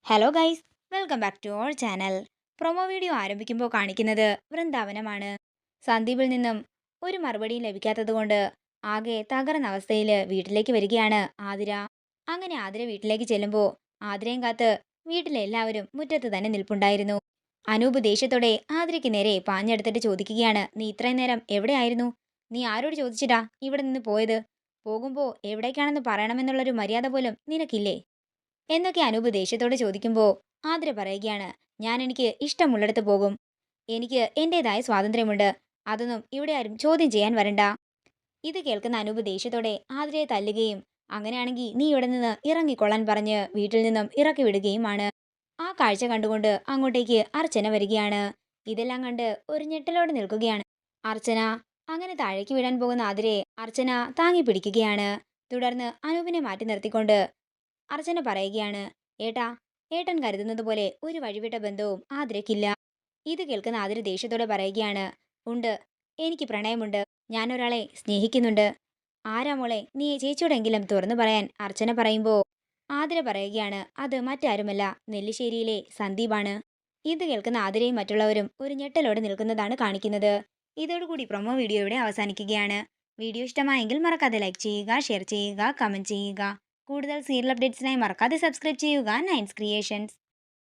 Hello guys, welcome back to our channel. Promo video ആരംഭിക്കുമ്പോൾ കാണിക്കുന്നത് വൃന്ദാവനമാണ്. സന്ദീപിൽ നിന്നും ഒരു മറുപടിയും ലഭിക്കാത്തതുകൊണ്ട് ആകെ തകർന്ന അവസ്ഥയിൽ വീട്ടിലേക്ക് വരികയാണ് ആതിര. അങ്ങനെ ആതിര വീട്ടിലേക്ക് ചെല്ലുമ്പോൾ ആതിരയും കാത്ത് വീട്ടിലെ എല്ലാവരും മുറ്റത്ത് തന്നെ നിൽപ്പുണ്ടായിരുന്നു. അനൂപ് ദേഷ്യത്തോടെ ആതിരയ്ക്ക് നേരെ പാഞ്ഞെടുത്തിട്ട് ചോദിക്കുകയാണ്, നീ ഇത്രയും നേരം എവിടെയായിരുന്നു? നീ ആരോട് ചോദിച്ചിട്ടാ ഇവിടെ നിന്ന് പോയത്? പോകുമ്പോൾ എവിടേക്കാണെന്ന് പറയണമെന്നുള്ളൊരു മര്യാദ പോലും നിനക്കില്ലേ എന്നൊക്കെ അനൂപ് ദേഷ്യത്തോടെ ചോദിക്കുമ്പോൾ ആതിര പറയുകയാണ്, ഞാൻ എനിക്ക് ഇഷ്ടമുള്ളിടത്ത് പോകും. എനിക്ക് എൻ്റെതായ സ്വാതന്ത്ര്യമുണ്ട്. അതൊന്നും ഇവിടെ ആരും ചോദ്യം ചെയ്യാൻ വരണ്ട. ഇത് കേൾക്കുന്ന അനൂപ് ദേഷ്യത്തോടെ ആതിരയെ തല്ലുകയും അങ്ങനെയാണെങ്കിൽ നീ ഇവിടെ നിന്ന് ഇറങ്ങിക്കൊള്ളാൻ പറഞ്ഞ് വീട്ടിൽ നിന്നും ഇറക്കി വിടുകയുമാണ്. ആ കാഴ്ച കണ്ടുകൊണ്ട് അങ്ങോട്ടേക്ക് അർച്ചന വരികയാണ്. ഇതെല്ലാം കണ്ട് ഒരു ഞെട്ടലോടെ നിൽക്കുകയാണ് അർച്ചന. അങ്ങനെ താഴേക്ക് വിടാൻ പോകുന്ന ആതിരയെ അർച്ചന താങ്ങി പിടിക്കുകയാണ്. തുടർന്ന് അനൂപിനെ മാറ്റി നിർത്തിക്കൊണ്ട് അർച്ചന പറയുകയാണ്, ഏട്ടാ, ഏട്ടൻ കരുതുന്നത് പോലെ ഒരു വഴിവിട്ട ബന്ധവും ആതിരയ്ക്കില്ല. ഇത് കേൾക്കുന്ന ആതിര ദേഷ്യത്തോടെ പറയുകയാണ്, ഉണ്ട്, എനിക്ക് പ്രണയമുണ്ട്. ഞാൻ ഒരാളെ സ്നേഹിക്കുന്നുണ്ട്. ആരാ മോളെ, നീ ചേച്ചിയോടെങ്കിലും തുറന്നു പറയാൻ അർച്ചന പറയുമ്പോൾ ആതിര പറയുകയാണ്, അത് മറ്റാരുമല്ല, നെല്ലിശ്ശേരിയിലെ സന്ദീപാണ്. ഇത് കേൾക്കുന്ന ആതിരയും മറ്റുള്ളവരും ഒരു ഞെട്ടലോടെ നിൽക്കുന്നതാണ് കാണിക്കുന്നത്. ഇതോടുകൂടി പ്രൊമോ വീഡിയോ ഇവിടെ അവസാനിക്കുകയാണ്. വീഡിയോ ഇഷ്ടമായെങ്കിൽ മറക്കാതെ ലൈക്ക് ചെയ്യുക, ഷെയർ ചെയ്യുക, കമൻറ്റ് ചെയ്യുക. കൂടുതൽ സീരിയൽ അപ്ഡേറ്റ്സിനായി മറക്കാതെ സബ്സ്ക്രൈബ് ചെയ്യുക നയൻസ് ക്രിയേഷൻസ്.